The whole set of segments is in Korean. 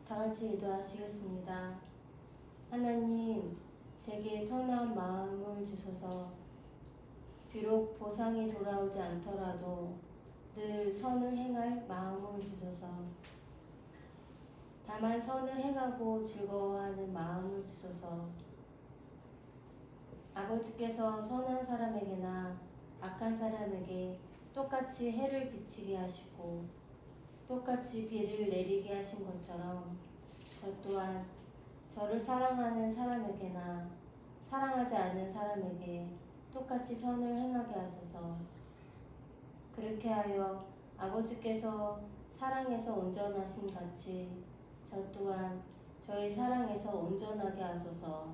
다 같이 기도하시겠습니다. 하나님, 제게 선한 마음을 주셔서 비록 보상이 돌아오지 않더라도 늘 선을 행할 마음을 주셔서 다만 선을 행하고 즐거워하는 마음을 주셔서 아버지께서 선한 사람에게나 악한 사람에게 똑같이 해를 비치게 하시고 똑같이 비를 내리게 하신 것처럼 저 또한 저를 사랑하는 사람에게나 사랑하지 않는 사람에게 똑같이 선을 행하게 하소서. 그렇게 하여 아버지께서 사랑에서 온전하신 같이 저 또한 저의 사랑에서 온전하게 하소서.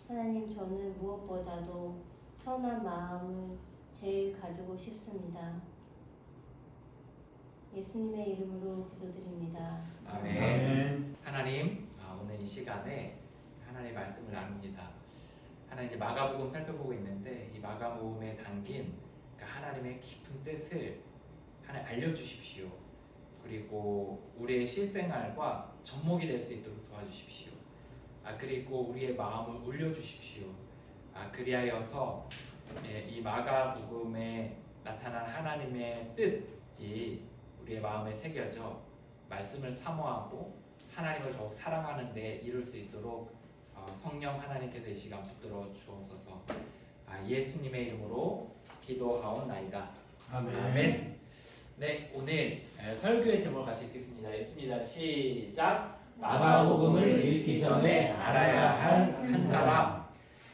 하나님, 저는 무엇보다도 선한 마음을 제일 가지고 싶습니다. 예수님의 이름으로 기도드립니다. 아멘. 하나님, 오늘 이 시간에 하나님의 말씀을 나눕니다. 하나님, 이제 마가복음 살펴보고 있는데 이 마가복음에 담긴 하나님의 깊은 뜻을 하나님 알려주십시오. 그리고 우리의 실생활과 접목이 될 수 있도록 도와주십시오. 그리고 우리의 마음을 울려주십시오. 그리하여서 이 마가복음에 나타난 하나님의 뜻이 우리의 마음에 새겨져 말씀을 사모하고 하나님을 더욱 사랑하는 데 이룰 수 있도록 성령 하나님께서 이 시간 붙들어 주옵소서. 예수님의 이름으로 기도하옵나이다. 아멘. 네, 오늘 설교의 제목을 같이 읽겠습니다. 읽습니다. 시작. 마가복음을 읽기 전에 알아야 할 한 사람.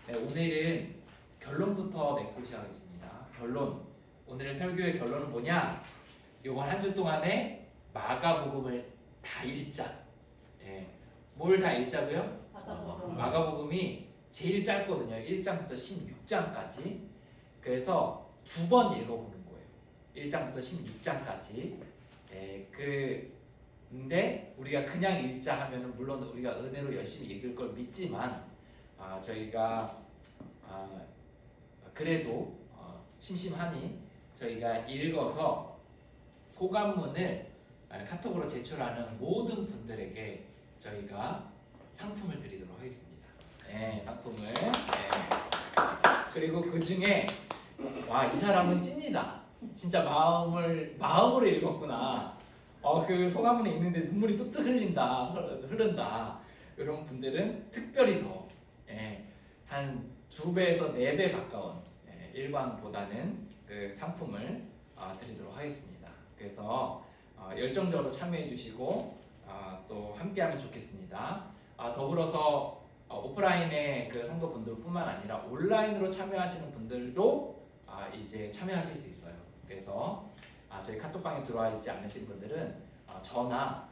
네, 오늘은 결론부터 맺고 시작하겠습니다. 결론. 오늘의 설교의 결론은 뭐냐? 이번 한 주 동안에 마가복음을 다 읽자. 뭘 다 읽자고요? 마가복음이 제일 짧거든요. 1장부터 16장까지. 그래서 두 번 읽어보는 거예요. 1장부터 16장까지. 근데 우리가 그냥 읽자 하면은 물론 우리가 은혜로 열심히 읽을 걸 믿지만 저희가 그래도 심심하니 저희가 읽어서 소감문을 카톡으로 제출하는 모든 분들에게 저희가 상품을 드리도록 하겠습니다. 상품을. 그리고 그 중에 이 사람은 찐이다. 진짜 마음으로 읽었구나. 그 소감문에 있는데 눈물이 뚝뚝 흐른다. 이런 분들은 특별히 더 한 2배에서 4배 가까운 일반보다는 그 상품을 드리도록 하겠습니다. 그래서 열정적으로 참여해 주시고 또 함께하면 좋겠습니다. 더불어서 오프라인의 그 성도분들뿐만 아니라 온라인으로 참여하시는 분들도 이제 참여하실 수 있어요. 그래서 저희 카톡방에 들어와 있지 않으신 분들은 저나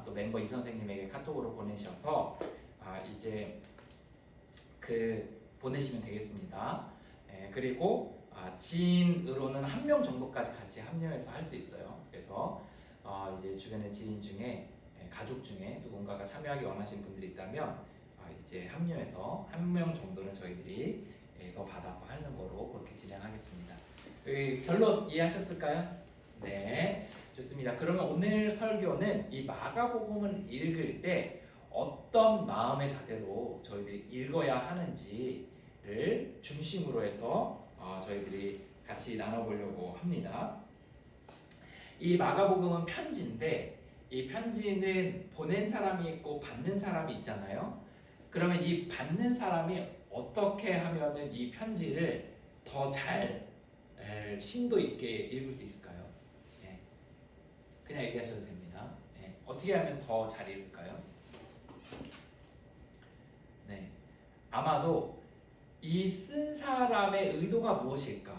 또 멤버 이 선생님에게 카톡으로 보내셔서 이제 보내시면 되겠습니다. 그리고 지인으로는 1명 정도까지 같이 합류해서 할 수 있어요. 그래서 이제 주변의 지인 중에 가족 중에 누군가가 참여하기 원하시는 분들이 있다면 이제 합류해서 1명 정도는 저희들이 더 받아서 하는 거로 그렇게 진행하겠습니다. 결론 이해하셨을까요? 네, 좋습니다. 그러면 오늘 설교는 이 마가복음을 읽을 때 어떤 마음의 자세로 저희들이 읽어야 하는지를 중심으로 해서 저희들이 같이 나눠보려고 합니다. 이 마가복음은 편지인데 이 편지는 보낸 사람이 있고 받는 사람이 있잖아요. 그러면 이 받는 사람이 어떻게 하면은 이 편지를 더 잘 심도 있게 읽을 수 있을까요? 그냥 얘기하셔도 됩니다. 어떻게 하면 더 잘 읽을까요? 아마도 이 쓴 사람의 의도가 무엇일까?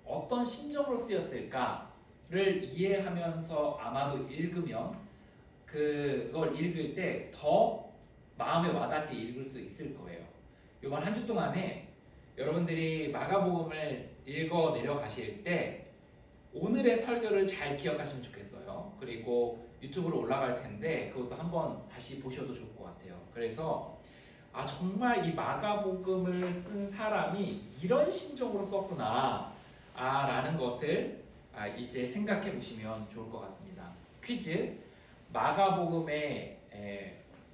어떤 심정으로 쓰였을까를 이해하면서 아마도 읽으면 그걸 읽을 때 더 마음에 와닿게 읽을 수 있을 거예요. 이번 한 주 동안에 여러분들이 마가복음을 읽어 내려가실 때 오늘의 설교를 잘 기억하시면 좋겠어요. 그리고 유튜브로 올라갈 텐데 그것도 한번 다시 보셔도 좋을 것 같아요. 그래서 정말 이 마가복음을 쓴 사람이 이런 심정으로 썼구나 라는 것을 이제 생각해 보시면 좋을 것 같습니다. 퀴즈. 마가복음의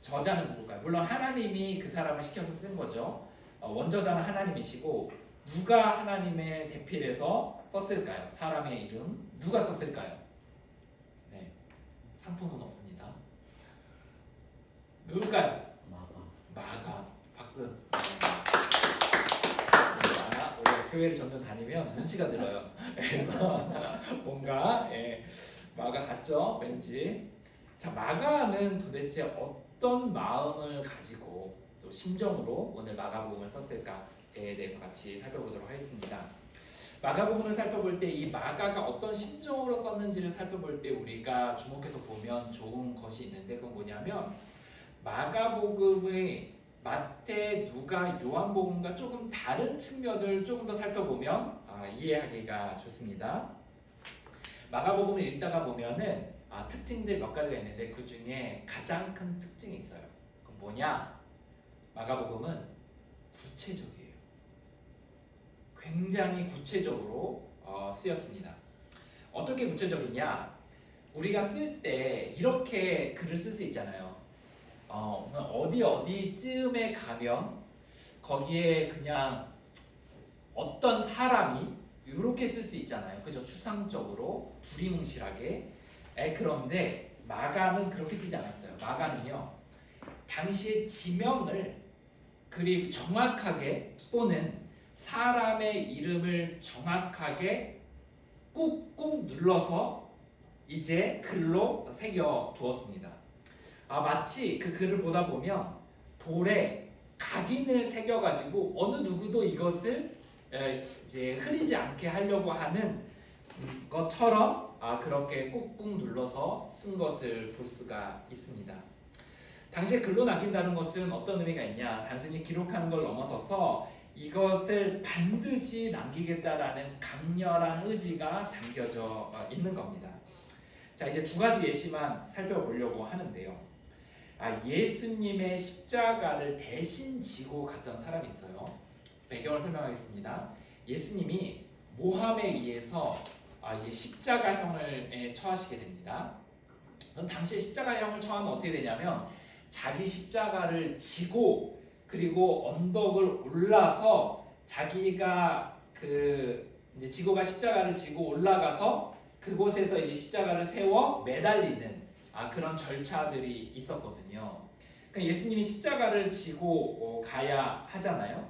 저자는 누굴까요? 물론 하나님이 그 사람을 시켜서 쓴 거죠. 원저자는 하나님이시고 누가 하나님의 대필해서 썼을까요? 사람의 이름 누가 썼을까요? 네, 상품은 없습니다. 누굴까요? 마가. 박수. 원래 교회를 점점 다니면 눈치가 들어요. 그래서 뭔가 마가 같죠? 왠지. 자, 마가는 도대체 어떤 마음을 가지고 또 심정으로 오늘 마가복음을 썼을까에 대해서 같이 살펴보도록 하겠습니다. 마가복음을 살펴볼 때 이 마가가 어떤 심정으로 썼는지를 살펴볼 때 우리가 주목해서 보면 좋은 것이 있는데 그건 뭐냐면 마가복음의 마태, 누가, 요한복음과 조금 다른 측면을 조금 더 살펴보면 이해하기가 좋습니다. 마가복음을 읽다가 보면은 특징들 몇 가지가 있는데 그 중에 가장 큰 특징이 있어요. 그건 뭐냐? 마가복음은 구체적이에요. 굉장히 구체적으로 쓰였습니다. 어떻게 구체적이냐? 우리가 쓸 때 이렇게 글을 쓸 수 있잖아요. 어디쯤에 가면 거기에 그냥 어떤 사람이 이렇게 쓸 수 있잖아요. 그죠? 추상적으로 두리뭉실하게. 그런데 마가는 그렇게 쓰지 않았어요. 마가는요. 당시의 지명을 그리고 정확하게 또는 사람의 이름을 정확하게 꾹꾹 눌러서 이제 글로 새겨 두었습니다. 마치 그 글을 보다 보면 돌에 각인을 새겨가지고 어느 누구도 이것을 이제 흐리지 않게 하려고 하는 것처럼 그렇게 꾹꾹 눌러서 쓴 것을 볼 수가 있습니다. 당시에 글로 남긴다는 것은 어떤 의미가 있냐? 단순히 기록하는 걸 넘어서서 이것을 반드시 남기겠다라는 강렬한 의지가 담겨져 있는 겁니다. 자, 이제 두 가지 예시만 살펴보려고 하는데요. 예수님의 십자가를 대신 지고 갔던 사람이 있어요. 배경을 설명하겠습니다. 예수님이 모함에 의해서 십자가형을 처하시게 됩니다. 당시에 십자가형을 처하면 어떻게 되냐면 자기 십자가를 지고 그리고 언덕을 올라서 자기가 이제 지고가 십자가를 지고 올라가서 그곳에서 이제 십자가를 세워 매달리는 그런 절차들이 있었거든요. 그러니까 예수님이 십자가를 지고 가야 하잖아요.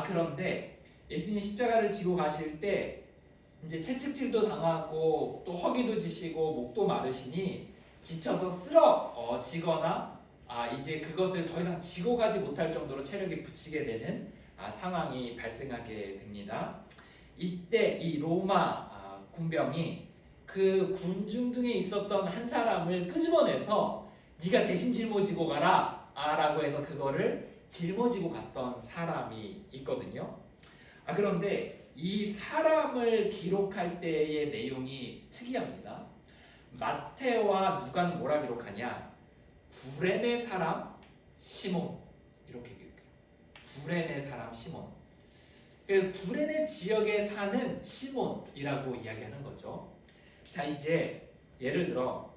그런데 예수님이 십자가를 지고 가실 때 이제 채찍질도 당하고 또 허기도 지시고 목도 마르시니 지쳐서 쓰러지거나 이제 그것을 더 이상 지고 가지 못할 정도로 체력이 붙이게 되는 상황이 발생하게 됩니다. 이때 이 로마 군병이 그 군중 중에 있었던 한 사람을 끄집어내서 네가 대신 짊어지고 가라 라고 해서 그거를 짊어지고 갔던 사람이 있거든요. 그런데 이 사람을 기록할 때의 내용이 특이합니다. 마태와 누가는 뭐라 기록하냐? 구레네 사람 시몬 이렇게 기록해요. 구레네 사람 시몬. 구레네 지역에 사는 시몬이라고 이야기하는 거죠. 자, 이제 예를 들어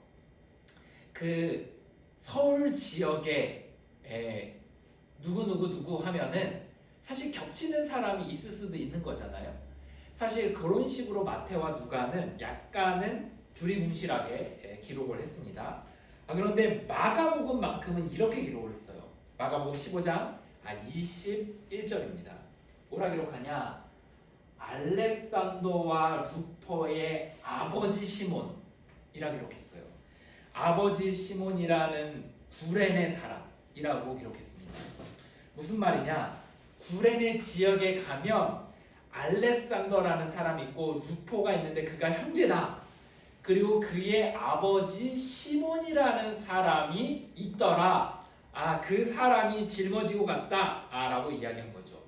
그 서울 지역에 누구 하면은 사실 겹치는 사람이 있을 수도 있는 거잖아요. 사실 그런 식으로 마태와 누가는 약간은 두리뭉실하게 기록을 했습니다. 그런데 마가복음만큼은 이렇게 기록을 했어요. 마가복음 15장 21절입니다. 뭐라 기록하냐? 알렉산더와 루퍼의 아버지 시몬이라 기록했어요. 아버지 시몬이라는 구레네 사람이라고 기록했습니다. 무슨 말이냐? 구레네 지역에 가면 알렉산더라는 사람이 있고 루포가 있는데 그가 형제다. 그리고 그의 아버지 시몬이라는 사람이 있더라. 그 사람이 짊어지고 갔다. 라고 이야기한 거죠.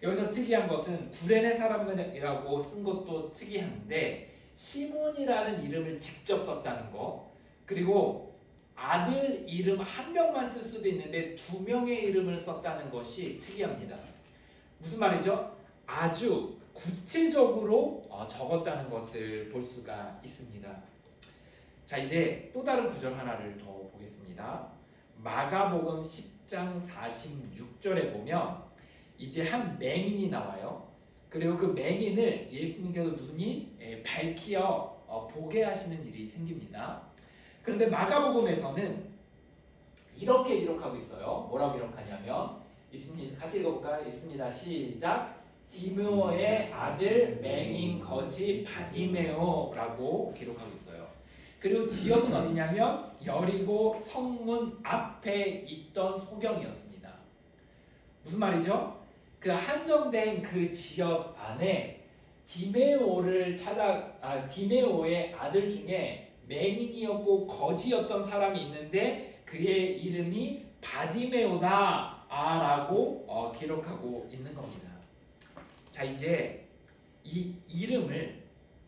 여기서 특이한 것은 구레네 사람이라고 쓴 것도 특이한데 시몬이라는 이름을 직접 썼다는 거, 그리고 아들 이름 한 명만 쓸 수도 있는데 두 명의 이름을 썼다는 것이 특이합니다. 무슨 말이죠? 아주 구체적으로 적었다는 것을 볼 수가 있습니다. 자, 이제 또 다른 구절 하나를 더 보겠습니다. 마가복음 10장 46절에 보면 이제 한 맹인이 나와요. 그리고 그 맹인을 예수님께서 눈이 밝히어 보게 하시는 일이 생깁니다. 그런데 마가복음에서는 이렇게 기록하고 있어요. 뭐라고 기록하냐면 있습니다. 같이 읽어볼까요? 있습니다. 시작. 디메오의 아들 맹인 거지 바디메오라고 기록하고 있어요. 그리고 지역은 어디냐면 여리고 성문 앞에 있던 소경이었습니다. 무슨 말이죠? 그 한정된 그 지역 안에 디메오의 아들 중에 맹인이었고 거지였던 사람이 있는데 그의 이름이 바디메오다라고 기록하고 있는 겁니다. 자, 이제 이 이름을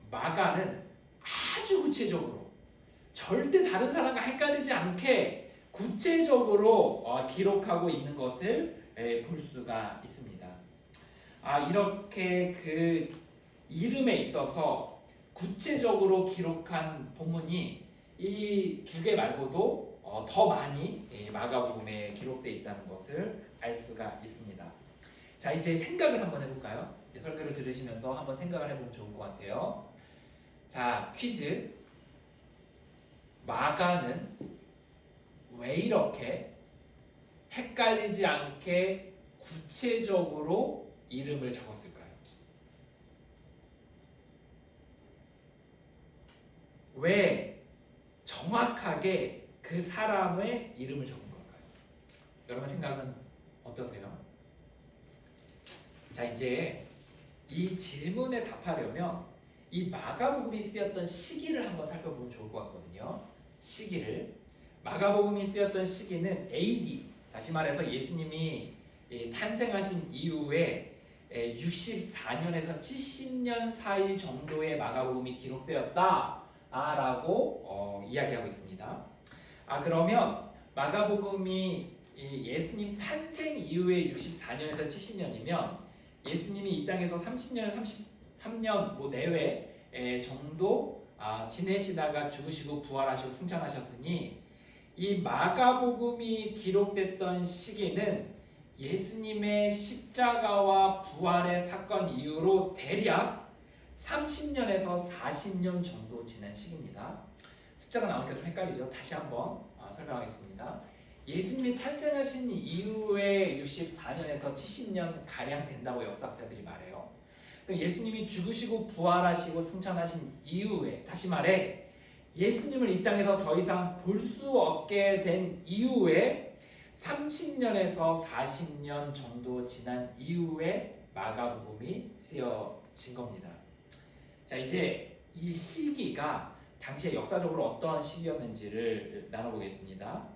마가는 아주 구체적으로 절대 다른 사람과 헷갈리지 않게 구체적으로 기록하고 있는 것을 볼 수가 있습니다. 이렇게 그 이름에 있어서 구체적으로 기록한 본문이 이 두 개 말고도 더 많이 마가복음에 기록되어 있다는 것을 알 수가 있습니다. 자, 이제 생각을 한번 해볼까요? 이제 설교를 들으시면서 한번 생각을 해보면 좋을 것 같아요. 자, 퀴즈. 마가는 왜 이렇게 헷갈리지 않게 구체적으로 이름을 적었을까요? 왜 정확하게 그 사람의 이름을 적은 걸까요? 여러분 생각은 어떠세요? 자, 이제 이 질문에 답하려면 이 마가복음이 쓰였던 시기를 한번 살펴보면 좋을 것 같거든요. 시기를. 마가복음이 쓰였던 시기는 AD, 다시 말해서 예수님이 탄생하신 이후에 64년에서 70년 사이 정도의 마가복음이 기록되었다라고 이야기하고 있습니다. 그러면 마가복음이 예수님 탄생 이후에 64년에서 70년이면 예수님이 이 땅에서 30년, 33년 내외 정도 지내시다가 죽으시고 부활하시고 승천하셨으니 이 마가복음이 기록됐던 시기는 예수님의 십자가와 부활의 사건 이후로 대략 30년에서 40년 정도 지난 시기입니다. 숫자가 나오니까 좀 헷갈리죠? 다시 한번 설명하겠습니다. 예수님이 탄생하신 이후에 64년에서 70년 가량 된다고 역사학자들이 말해요. 예수님이 죽으시고 부활하시고 승천하신 이후에, 다시 말해 예수님을 이 땅에서 더 이상 볼 수 없게 된 이후에 30년에서 40년 정도 지난 이후에 마가복음이 쓰여진 겁니다. 자, 이제 이 시기가 당시에 역사적으로 어떠한 시기였는지를 나눠보겠습니다.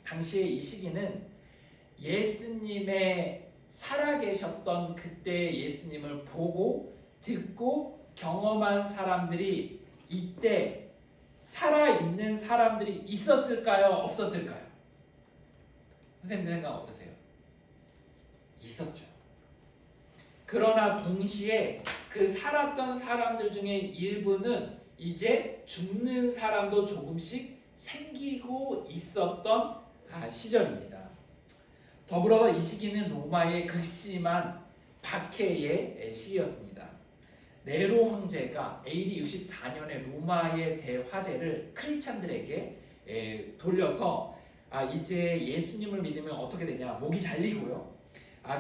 당시에 이 시기는 예수님의 살아계셨던 그때 예수님을 보고 듣고 경험한 사람들이 이때 살아있는 사람들이 있었을까요? 없었을까요? 선생님들 생각 어떠세요? 있었죠. 그러나 동시에 그 살았던 사람들 중에 일부는 이제 죽는 사람도 조금씩 생기고 있었던 시절입니다. 더불어서 이 시기는 로마의 극심한 박해의 시기였습니다. 네로 황제가 AD 64년에 로마의 대화제를 크리스찬들에게 돌려서 이제 예수님을 믿으면 어떻게 되냐, 목이 잘리고요,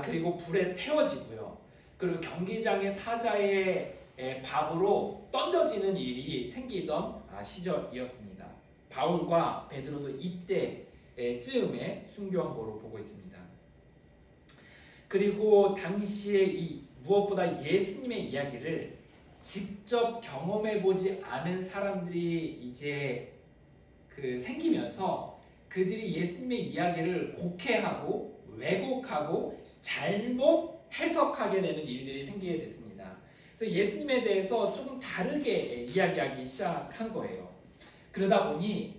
그리고 불에 태워지고요, 그리고 경기장의 사자의 밥으로 던져지는 일이 생기던 시절이었습니다. 바울과 베드로도 이때쯤에 순교한 거로 보고 있습니다. 그리고 당시에 무엇보다 예수님의 이야기를 직접 경험해보지 않은 사람들이 이제 생기면서 그들이 예수님의 이야기를 곡해하고 왜곡하고 잘못 해석하게 되는 일들이 생기게 됐습니다. 그래서 예수님에 대해서 조금 다르게 이야기하기 시작한 거예요. 그러다 보니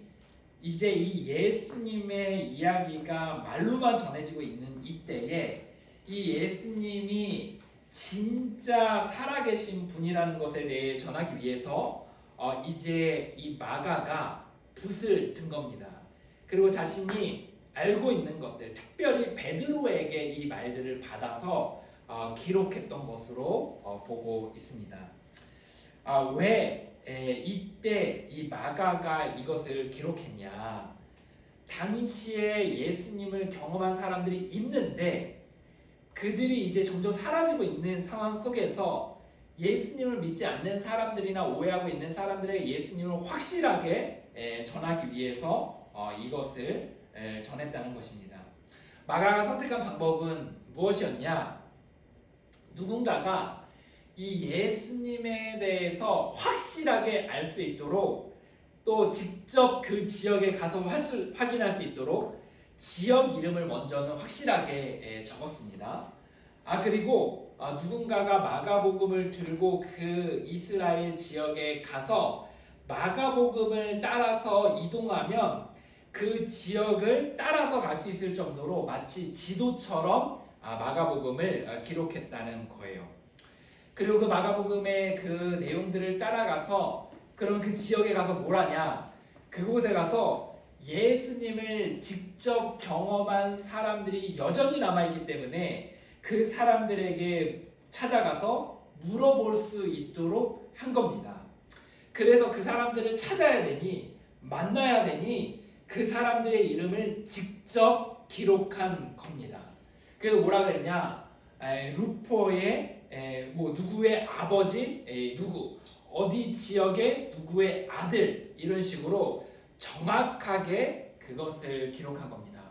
이제 이 예수님의 이야기가 말로만 전해지고 있는 이때에 이 예수님이 진짜 살아계신 분이라는 것에 대해 전하기 위해서 이제 이 마가가 붓을 든 겁니다. 그리고 자신이 알고 있는 것들, 특별히 베드로에게 이 말들을 받아서 기록했던 것으로 보고 있습니다. 왜 이때 이 마가가 이것을 기록했냐? 당시에 예수님을 경험한 사람들이 있는데 그들이 이제 점점 사라지고 있는 상황 속에서 예수님을 믿지 않는 사람들이나 오해하고 있는 사람들에게 예수님을 확실하게 전하기 위해서 이것을 전했다는 것입니다. 마가가 선택한 방법은 무엇이었냐? 누군가가 이 예수님에 대해서 확실하게 알 수 있도록 또 직접 그 지역에 가서 확인할 수 있도록 지역 이름을 먼저는 확실하게 적었습니다. 그리고 누군가가 마가복음을 들고 그 이스라엘 지역에 가서 마가복음을 따라서 이동하면 그 지역을 따라서 갈 수 있을 정도로 마치 지도처럼 마가복음을 기록했다는 거예요. 그리고 그 마가복음의 그 내용들을 따라가서 그럼 그 지역에 가서 뭘 하냐? 그곳에 가서 예수님을 직접 경험한 사람들이 여전히 남아있기 때문에 그 사람들에게 찾아가서 물어볼 수 있도록 한 겁니다. 그래서 그 사람들을 찾아야 되니, 만나야 되니 그 사람들의 이름을 직접 기록한 겁니다. 그래서 뭐라 그랬냐? 루포의 누구의 아버지, 누구, 어디 지역의 누구의 아들, 이런 식으로 정확하게 그것을 기록한 겁니다.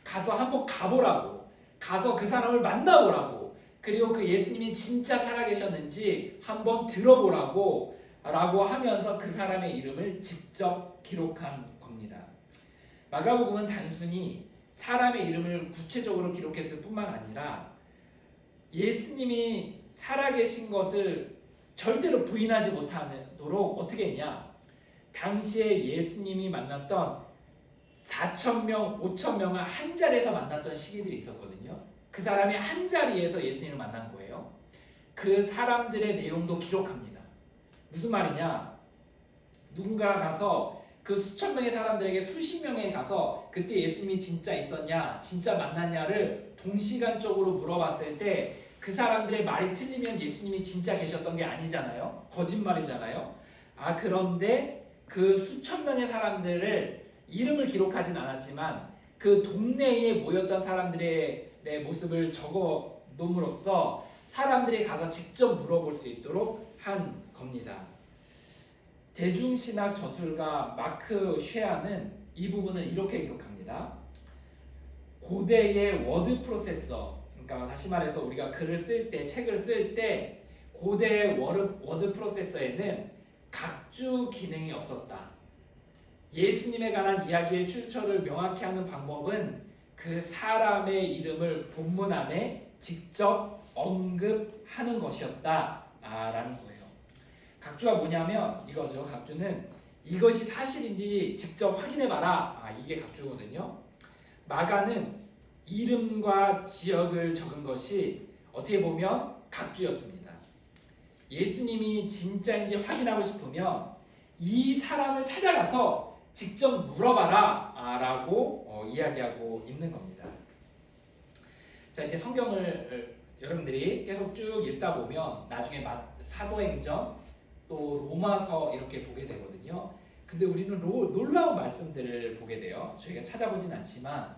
가서 한번 가보라고, 가서 그 사람을 만나보라고, 그리고 그 예수님이 진짜 살아계셨는지 한번 들어보라고 라고 하면서 그 사람의 이름을 직접 기록한 겁니다. 마가복음은 단순히 사람의 이름을 구체적으로 기록했을 뿐만 아니라 예수님이 살아계신 것을 절대로 부인하지 못하도록 어떻게 했냐? 당시에 예수님이 만났던 4,000명, 5,000명을 한 자리에서 만났던 시기들이 있었거든요. 그 사람이 한 자리에서 예수님을 만난 거예요. 그 사람들의 내용도 기록합니다. 무슨 말이냐? 누군가가 가서 그 수천 명의 사람들에게 수십 명에 가서 그때 예수님이 진짜 있었냐, 진짜 만났냐를 동시간적으로 물어봤을 때 그 사람들의 말이 틀리면 예수님이 진짜 계셨던 게 아니잖아요. 거짓말이잖아요. 그런데 그 수천 명의 사람들을 이름을 기록하진 않았지만 그 동네에 모였던 사람들의 모습을 적어 놓음으로써 사람들이 가서 직접 물어볼 수 있도록 한 겁니다. 대중신학 저술가 마크 쉐아는 이 부분을 이렇게 기록합니다. 고대의 워드 프로세서, 그러니까 다시 말해서 우리가 글을 쓸 때, 책을 쓸 때 고대의 워드 프로세서에는 각주 기능이 없었다. 예수님에 관한 이야기의 출처를 명확히 하는 방법은 그 사람의 이름을 본문 안에 직접 언급하는 것이었다 라는 거예요. 각주가 뭐냐면 이거죠. 각주는 이것이 사실인지 직접 확인해봐라. 이게 각주거든요. 마가는 이름과 지역을 적은 것이 어떻게 보면 각주였습니다. 예수님이 진짜인지 확인하고 싶으면 이 사람을 찾아가서 직접 물어봐라 라고 이야기하고 있는 겁니다. 자, 이제 성경을 여러분들이 계속 쭉 읽다 보면 나중에 사도행전 또 로마서 이렇게 보게 되거든요. 근데 우리는 놀라운 말씀들을 보게 돼요. 저희가 찾아보진 않지만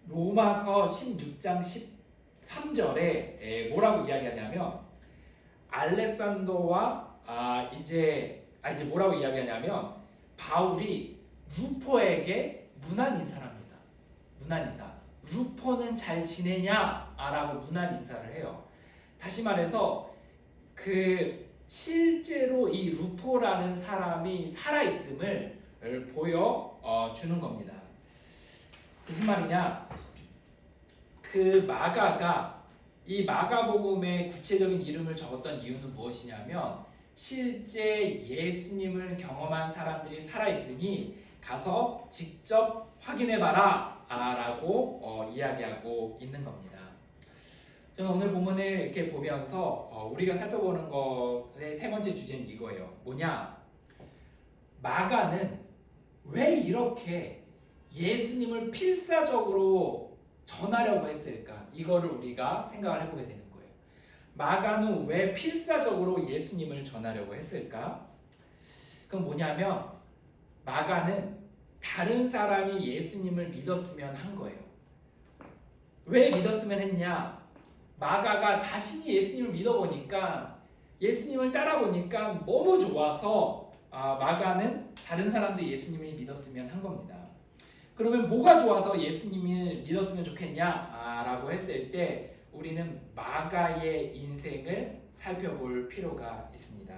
로마서 16장 13절에 뭐라고 이야기하냐면 알렉산더와 이제 뭐라고 이야기하냐면 바울이 루포에게 문안 인사를 합니다. 문안 인사. 루포는 잘 지내냐? 라고 문안 인사를 해요. 다시 말해서 실제로 이 루포라는 사람이 살아있음을 보여주는 겁니다. 무슨 말이냐? 그 마가가 이 마가복음의 구체적인 이름을 적었던 이유는 무엇이냐면 실제 예수님을 경험한 사람들이 살아있으니 가서 직접 확인해봐라 라고 이야기하고 있는 겁니다. 저는 오늘 본문을 이렇게 보면서 우리가 살펴보는 것의 세 번째 주제는 이거예요. 뭐냐? 마가는 왜 이렇게 예수님을 필사적으로 전하려고 했을까? 이거를 우리가 생각을 해보게 되는 거예요. 마가는 왜 필사적으로 예수님을 전하려고 했을까? 그건 뭐냐면 마가는 다른 사람이 예수님을 믿었으면 한 거예요. 왜 믿었으면 했냐? 마가가 자신이 예수님을 믿어보니까 예수님을 따라보니까 너무 좋아서 마가는 다른 사람도 예수님을 믿었으면 한 겁니다. 그러면 뭐가 좋아서 예수님을 믿었으면 좋겠냐? 라고 했을 때 우리는 마가의 인생을 살펴볼 필요가 있습니다.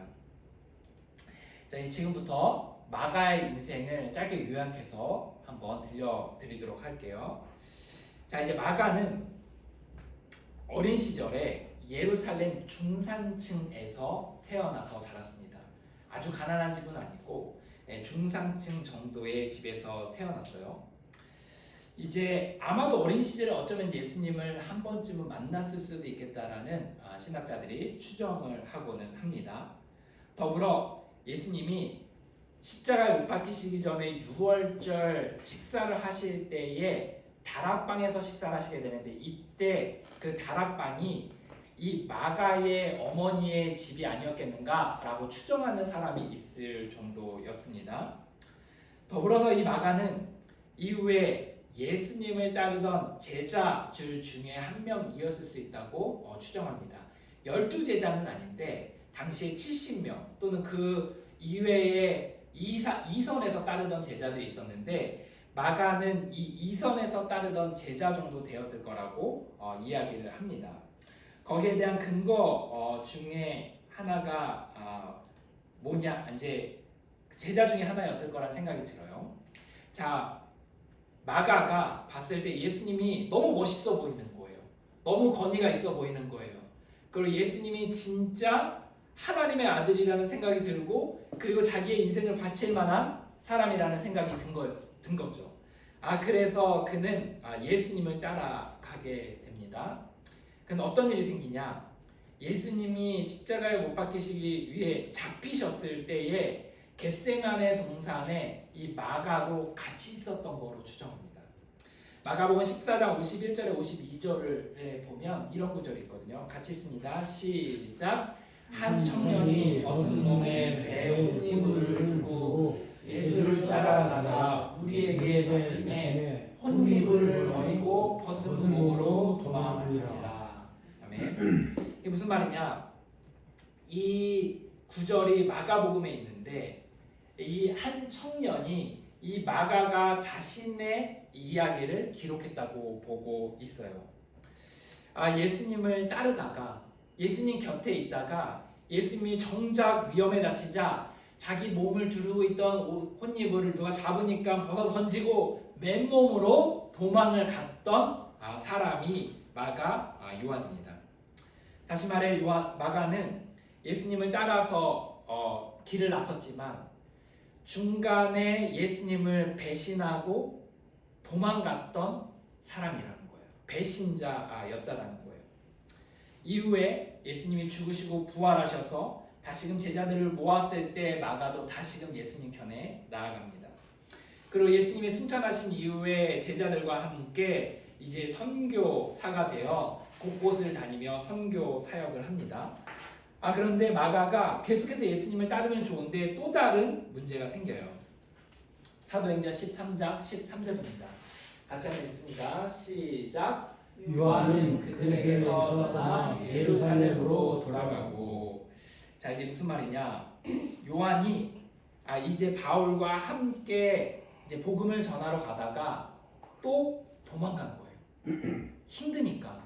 자, 지금부터 마가의 인생을 짧게 요약해서 한번 들려드리도록 할게요. 자, 이제 마가는 어린 시절에 예루살렘 중산층에서 태어나서 자랐습니다. 아주 가난한 집은 아니고 중산층 정도의 집에서 태어났어요. 이제 아마도 어린 시절에 어쩌면 예수님을 한 번쯤은 만났을 수도 있겠다라는 신학자들이 추정을 하고는 합니다. 더불어 예수님이 십자가에 못 박히시기 전에 유월절 식사를 하실 때에 다락방에서 식사를 하시게 되는데 이때 그 다락방이 이 마가의 어머니의 집이 아니었겠는가라고 추정하는 사람이 있을 정도였습니다. 더불어서 이 마가는 이후에 예수님을 따르던 제자들 중에 한 명이었을 수 있다고 추정합니다. 12제자는 아닌데 당시에 70명 또는 그 이외에 이선에서 따르던 제자들이 있었는데 마가는 이 2선에서 따르던 제자 정도 되었을 거라고 이야기를 합니다. 거기에 대한 근거 중에 하나가 뭐냐, 이제 제자 중에 하나였을 거란 생각이 들어요. 자, 마가가 봤을 때 예수님이 너무 멋있어 보이는 거예요. 너무 권위가 있어 보이는 거예요. 그리고 예수님이 진짜 하나님의 아들이라는 생각이 들고 그리고 자기의 인생을 바칠 만한 사람이라는 생각이 든 거죠. 그래서 그는 예수님을 따라가게 됩니다. 근데 어떤 일이 생기냐? 예수님이 십자가에 못 박히시기 위해 잡히셨을 때에 겟세마네 동산에 이 마가도 같이 있었던 거로 추정합니다. 마가복음 14장 51절에 52절을 보면 이런 구절이 있거든요. 같이 있습니다. 시작. 한 청년이 벗은 몸에 배에 혼이불을 두고 예수를 따라가다가 무리에게 잡히매 혼이불을 버리고 벗은 몸으로 도망하니라. 아멘. 이게 무슨 말이냐? 이 구절이 마가복음에 있는데 이 한 청년이 이 마가가 자신의 이야기를 기록했다고 보고 있어요. 예수님을 따르다가 예수님 곁에 있다가 예수님이 정작 위험에 다치자 자기 몸을 두르고 있던 혼이불을 누가 잡으니까 벗어 던지고 맨몸으로 도망을 갔던 사람이 마가 요한입니다. 다시 말해 마가는 예수님을 따라서 길을 나섰지만 중간에 예수님을 배신하고 도망갔던 사람이라는 거예요. 배신자였다라는 거예요. 이후에 예수님이 죽으시고 부활하셔서 다시금 제자들을 모았을 때 마가도 다시금 예수님 편에 나아갑니다. 그리고 예수님이 승천하신 이후에 제자들과 함께 이제 선교사가 되어 곳곳을 다니며 선교 사역을 합니다. 그런데 마가가 계속해서 예수님을 따르면 좋은데 또 다른 문제가 생겨요. 사도행전 13장 13절입니다. 같이 한번 읽습니다. 시작. 요한은 그들에게서 떠나 예루살렘으로 돌아가고. 자, 이제 무슨 말이냐? 요한이 이제 바울과 함께 이제 복음을 전하러 가다가 또 도망간 거예요. 힘드니까.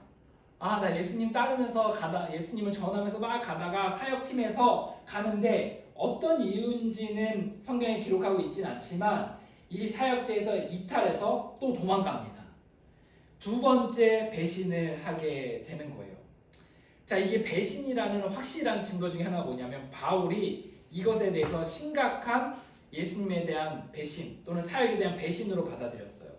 나 예수님 따르면서 예수님을 전하면서 막 가다가 사역팀에서 가는데 어떤 이유인지는 성경에 기록하고 있진 않지만 이 사역제에서 이탈해서 또 도망갑니다. 두 번째 배신을 하게 되는 거예요. 자, 이게 배신이라는 확실한 증거 중에 하나가 뭐냐면 바울이 이것에 대해서 심각한 예수님에 대한 배신 또는 사역에 대한 배신으로 받아들였어요.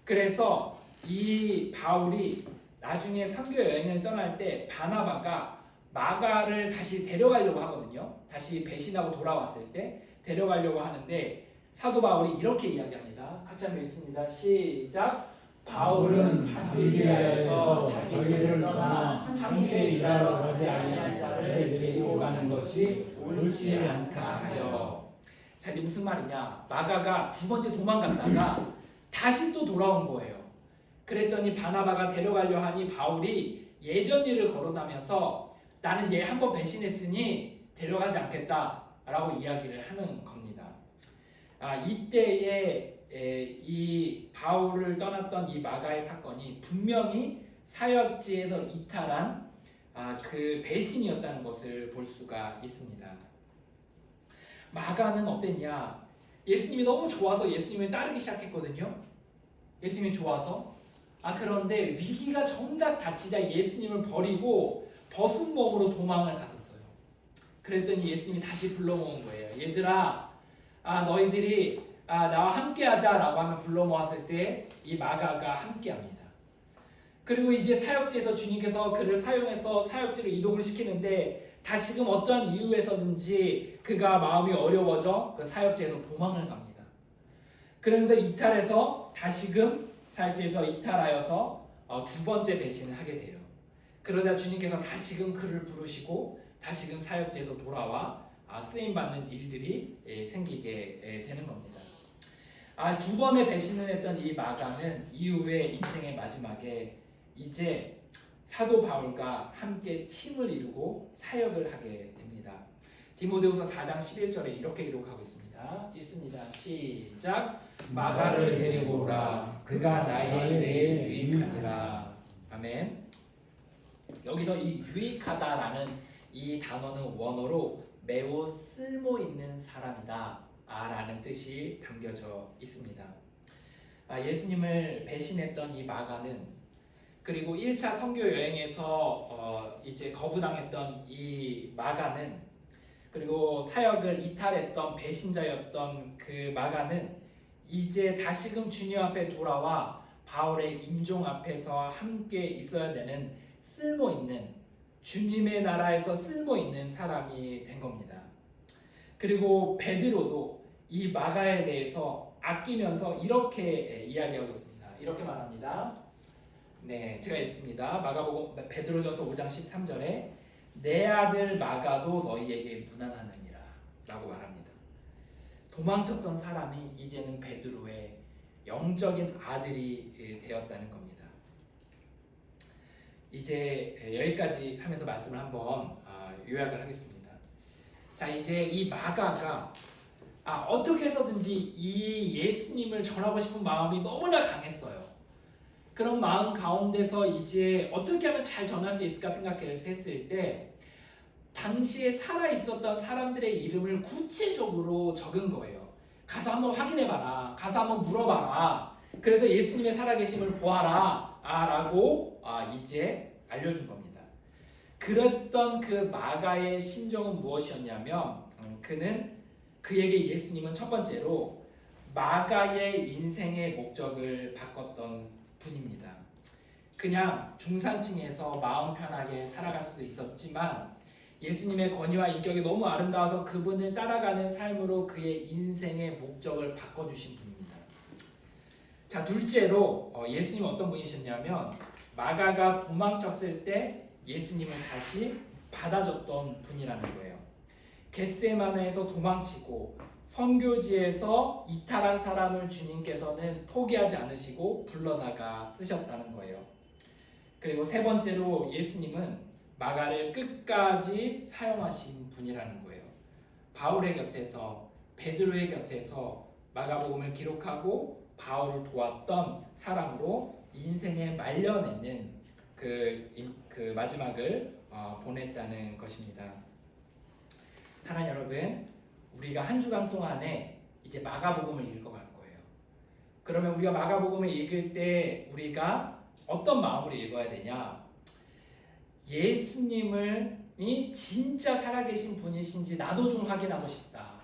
그래서 이 바울이 나중에 선교 여행을 떠날 때 바나바가 마가를 다시 데려가려고 하거든요. 다시 배신하고 돌아왔을 때 데려가려고 하는데 사도 바울이 이렇게 이야기합니다. 같이 한번 읽습니다. 시작. 바울은 밤빌리아에서 저희를 떠나 함께 일하러 가지 아니한 자를 데리고 가는 것이 옳지 않다 하여. 자, 이게 무슨 말이냐? 마가가 두 번째 도망갔다가 다시 또 돌아온 거예요. 그랬더니 바나바가 데려가려 하니 바울이 예전 일을 거론하면서 나는 얘 한 번 배신했으니 데려가지 않겠다라고 이야기를 하는 겁니다. 이때에 이 바울을 떠났던 이 마가의 사건이 분명히 사역지에서 이탈한 그 배신이었다는 것을 볼 수가 있습니다. 마가는 어땠냐? 예수님이 너무 좋아서 예수님을 따르기 시작했거든요. 예수님이 좋아서. 그런데 위기가 정작 닥치자 예수님을 버리고 벗은 몸으로 도망을 갔었어요. 그랬더니 예수님이 다시 불러 모은 거예요. 얘들아, 너희들이 나와 함께 하자라고 하면 불러 모았을 때 이 마가가 함께 합니다. 그리고 이제 사역지에서 주님께서 그를 사용해서 사역지로 이동을 시키는데 다시금 어떠한 이유에서든지 그가 마음이 어려워져 그 사역지에서 도망을 갑니다. 그러면서 이탈해서 다시금 사역지에서 이탈하여서 두 번째 배신을 하게 돼요. 그러다 주님께서 다시금 그를 부르시고 다시금 사역지에서 돌아와 쓰임받는 일들이 생기게 되는 겁니다. 두 번의 배신을 했던 이 마가는 이후에 인생의 마지막에 이제 사도 바울과 함께 팀을 이루고 사역을 하게 됩니다. 디모데후서 4장 11절에 이렇게 기록하고 있습니다. 읽습니다. 시작. 마가를 데리고 오라. 그가 나의 내에 유익하니라. 아멘. 여기서 이 유익하다라는 이 단어는 원어로 매우 쓸모 있는 사람이다 라는 뜻이 담겨져 있습니다. 예수님을 배신했던 이 마가는 그리고 1차 선교 여행에서 이제 거부당했던 이 마가는 그리고 사역을 이탈했던 배신자였던 그 마가는 이제 다시금 주님 앞에 돌아와 바울의 임종 앞에서 함께 있어야 되는 쓸모있는 주님의 나라에서 쓸모있는 사람이 된 겁니다. 그리고 베드로도 이 마가에 대해서 아끼면서 이렇게 이야기하고 있습니다. 이렇게 말합니다. 네, 제가 읽습니다. 마가복음 베드로전서 5장 13절에 내 아들 마가도 너희에게 무난하느니라 라고 말합니다. 도망쳤던 사람이 이제는 베드로의 영적인 아들이 되었다는 겁니다. 이제 여기까지 하면서 말씀을 한번 요약을 하겠습니다. 자, 이제 이 마가가 어떻게 해서든지 이 예수님을 전하고 싶은 마음이 너무나 강했어요. 그런 마음 가운데서 이제 어떻게 하면 잘 전할 수 있을까 생각했을 때 당시에 살아 있었던 사람들의 이름을 구체적으로 적은 거예요. 가서 한번 확인해봐라. 가서 한번 물어봐라. 그래서 예수님의 살아계심을 보아라 라고 이제 알려준 겁니다. 그랬던 그 마가의 심정은 무엇이었냐면 그에게 예수님은 첫 번째로 마가의 인생의 목적을 바꿨던 분입니다. 그냥 중산층에서 마음 편하게 살아갈 수도 있었지만 예수님의 권위와 인격이 너무 아름다워서 그분을 따라가는 삶으로 그의 인생의 목적을 바꿔주신 분입니다. 자, 둘째로 예수님은 어떤 분이셨냐면 마가가 도망쳤을 때 예수님을 다시 받아줬던 분이라는 거예요. 겟세마네에서 도망치고 선교지에서 이탈한 사람을 주님께서는 포기하지 않으시고 불러다가 쓰셨다는 거예요. 그리고 세 번째로 예수님은 마가를 끝까지 사용하신 분이라는 거예요. 바울의 곁에서 베드로의 곁에서 마가복음을 기록하고 바울을 도왔던 사람으로 인생의 말년에는 그 마지막을 보냈다는 것입니다. 사랑하는 여러분, 우리가 한 주간 동안에 이제 마가복음을 읽어갈 거예요. 그러면 우리가 마가복음을 읽을 때 우리가 어떤 마음으로 읽어야 되냐? 예수님이 진짜 살아계신 분이신지 나도 좀 확인하고 싶다.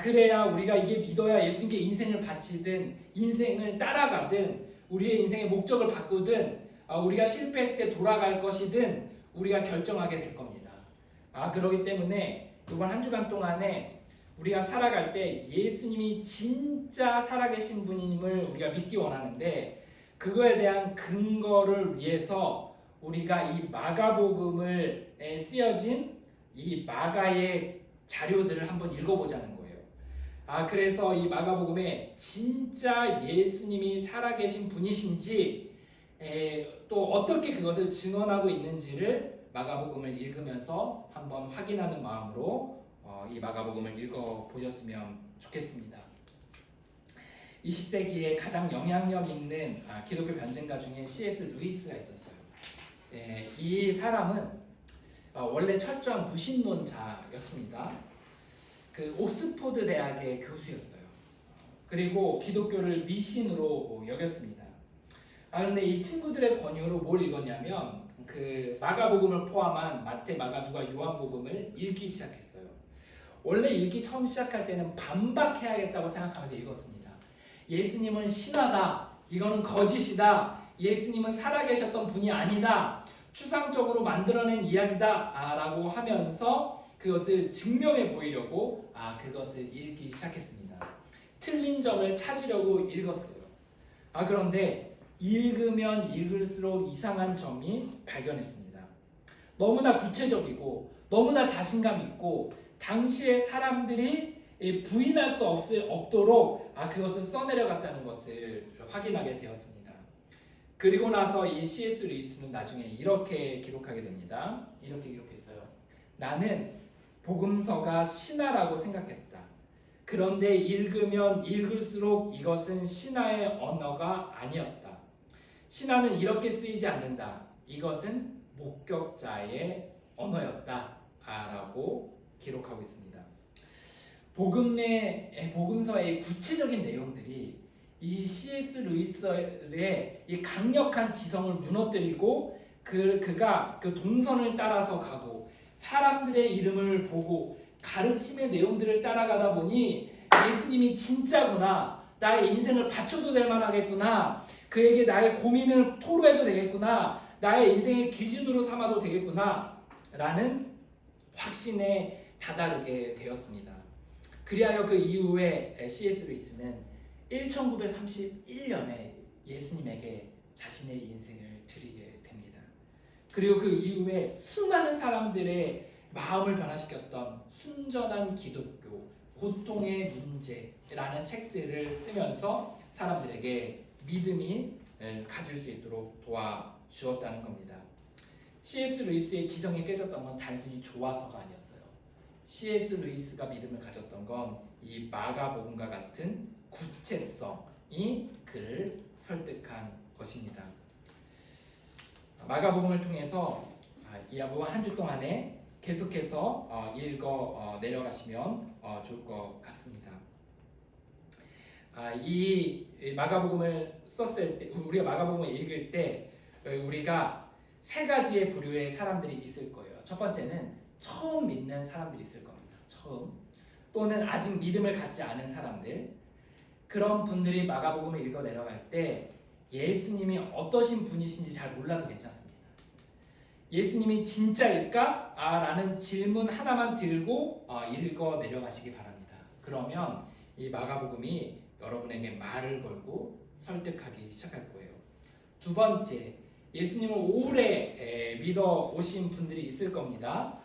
그래야 우리가 이게 믿어야 예수님께 인생을 바치든 인생을 따라가든 우리의 인생의 목적을 바꾸든 우리가 실패했을 때 돌아갈 것이든 우리가 결정하게 될 겁니다. 그렇기 때문에 이번 한 주간 동안에 우리가 살아갈 때 예수님이 진짜 살아계신 분임을 우리가 믿기 원하는데, 그거에 대한 근거를 위해서 우리가 이 마가복음에 쓰여진 이 마가의 자료들을 한번 읽어보자는 거예요. 그래서 이 마가복음에 진짜 예수님이 살아계신 분이신지, 또 어떻게 그것을 증언하고 있는지를 마가복음을 읽으면서 한번 확인하는 마음으로 이 마가복음을 읽어보셨으면 좋겠습니다. 20세기에 가장 영향력 있는 기독교 변증가 중에 C.S. 루이스가 있었어요. 이 사람은 원래 철저한 무신론자였습니다. 그 옥스포드 대학의 교수였어요. 그리고 기독교를 미신으로 여겼습니다. 그런데 이 친구들의 권유로 뭘 읽었냐면 그 마가복음을 포함한 마태, 마가, 누가, 요한복음을 읽기 시작했어요. 원래 읽기 처음 시작할 때는 반박해야겠다고 생각하면서 읽었습니다. 예수님은 신화다. 이거는 거짓이다. 예수님은 살아계셨던 분이 아니다. 추상적으로 만들어낸 이야기다. 라고 하면서 그것을 증명해 보이려고 그것을 읽기 시작했습니다. 틀린 점을 찾으려고 읽었어요. 그런데 읽으면 읽을수록 이상한 점이 발견했습니다. 너무나 구체적이고 너무나 자신감 있고 당시의 사람들이 부인할 수 없도록 그것을 써내려갔다는 것을 확인하게 되었습니다. 그리고 나서 이 C.S. 루이스는 나중에 이렇게 기록하게 됩니다. 이렇게 기록했어요. 나는 복음서가 신화라고 생각했다. 그런데 읽으면 읽을수록 이것은 신화의 언어가 아니었다. 신화는 이렇게 쓰이지 않는다. 이것은 목격자의 언어였다. 라고 기록하고 있습니다. 복음서의 구체적인 내용들이 이 C.S. 루이스의 이 강력한 지성을 무너뜨리고 그가 그 동선을 따라서 가고 사람들의 이름을 보고 가르침의 내용들을 따라가다 보니 예수님이 진짜구나, 나의 인생을 바쳐도 될 만하겠구나, 그에게 나의 고민을 토로해도 되겠구나, 나의 인생의 기준으로 삼아도 되겠구나 라는 확신에 다다르게 되었습니다. 그리하여 그 이후에 C.S. 루이스는 1931년에 예수님에게 자신의 인생을 드리게 됩니다. 그리고 그 이후에 수많은 사람들의 마음을 변화시켰던 순전한 기독교, 고통의 문제라는 책들을 쓰면서 사람들에게 믿음이 가질 수 있도록 도와주었다는 겁니다. C.S. 루이스의 지성이 깨졌던 건 단순히 좋아서가 아니었어요. C.S. 루이스가 믿음을 가졌던 건 이 마가복음과 같은 구체성이 그를 설득한 것입니다. 마가복음을 통해서 이 한 주 동안에 계속해서 읽어 내려가시면 좋을 것 같습니다. 이 마가복음을 썼을 때, 우리가 마가복음을 읽을 때 우리가 세 가지의 부류의 사람들이 있을 거예요. 첫 번째는 처음 믿는 사람들이 있을 겁니다. 처음. 또는 아직 믿음을 갖지 않은 사람들. 그런 분들이 마가복음을 읽어 내려갈 때 예수님이 어떠신 분이신지 잘 몰라도 괜찮습니다. 예수님이 진짜일까? 라는 질문 하나만 들고 읽어 내려가시기 바랍니다. 그러면 이 마가복음이 여러분에게 말을 걸고 설득하기 시작할 거예요. 두 번째, 예수님을 오래 믿어 오신 분들이 있을 겁니다.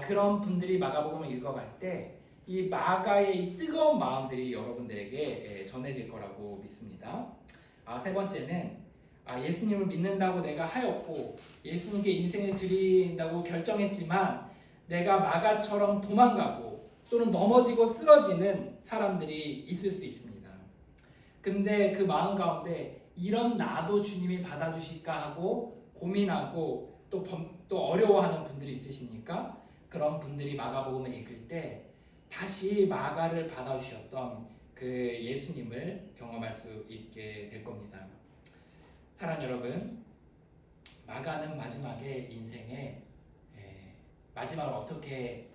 그런 분들이 마가복음을 읽어갈 때 이 마가의 이 뜨거운 마음들이 여러분들에게 전해질 거라고 믿습니다. 세 번째는 예수님을 믿는다고 내가 하였고 예수님께 인생을 드린다고 결정했지만 내가 마가처럼 도망가고 또는 넘어지고 쓰러지는 사람들이 있을 수 있습니다. 근데 그 마음 가운데 이런 나도 주님이 받아주실까 하고 고민하고 또 어려워하는 분들이 있으십니까? 그런 분들이 마가복음을 읽을 때 다시 마가를 받아주셨던 그 예수님을 경험할 수 있게 될 겁니다. 사랑하는 여러분, 마가는 마지막에 인생의 마지막을 어떻게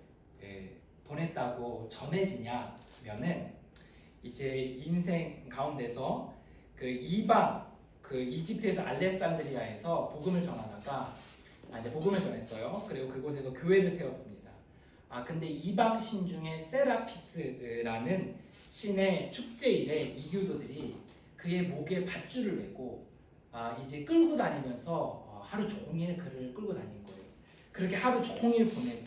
보냈다고 전해지냐면은 이제 인생 가운데서 그 이방 그 이집트에서 알렉산드리아에서 복음을 전하다가 이제 복음을 전했어요. 그리고 그곳에서 교회를 세웠습니다. 근데 이방신 중에 세라피스라는 신의 축제일에 이교도들이 그의 목에 밧줄을 메고 이제 끌고 다니면서 하루 종일 그를 끌고 다닌 거예요. 그렇게 하루 종일 보내고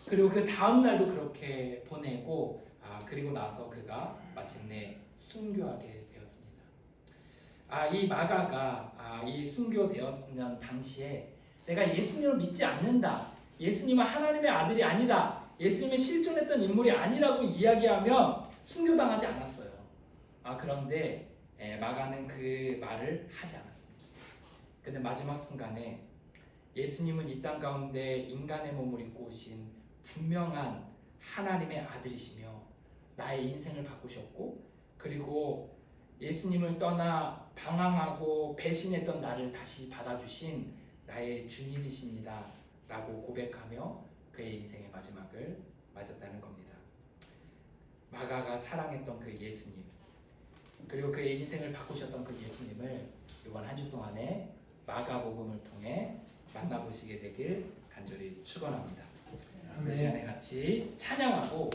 그리고 그 다음 날도 그렇게 보내고 그리고 나서 그가 마침내 순교하게 되었습니다. 이 마가가 이 순교되었던 당시에 내가 예수님을 믿지 않는다. 예수님은 하나님의 아들이 아니다. 예수님이 실존했던 인물이 아니라고 이야기하면 순교당하지 않았어요. 그런데 마가는 그 말을 하지 않았습니다. 근데 마지막 순간에 예수님은 이 땅 가운데 인간의 몸을 입고 오신 분명한 하나님의 아들이시며 나의 인생을 바꾸셨고 그리고 예수님을 떠나 방황하고 배신했던 나를 다시 받아주신 나의 주님이십니다 라고 고백하며 그의 인생의 마지막을 맞았다는 겁니다. 마가가 사랑했던 그 예수님 그리고 그의 인생을 바꾸셨던 그 예수님을 이번 한 주 동안에 마가복음을 통해 만나보시게 되길 간절히 축원합니다. 이 시간에 같이 찬양하고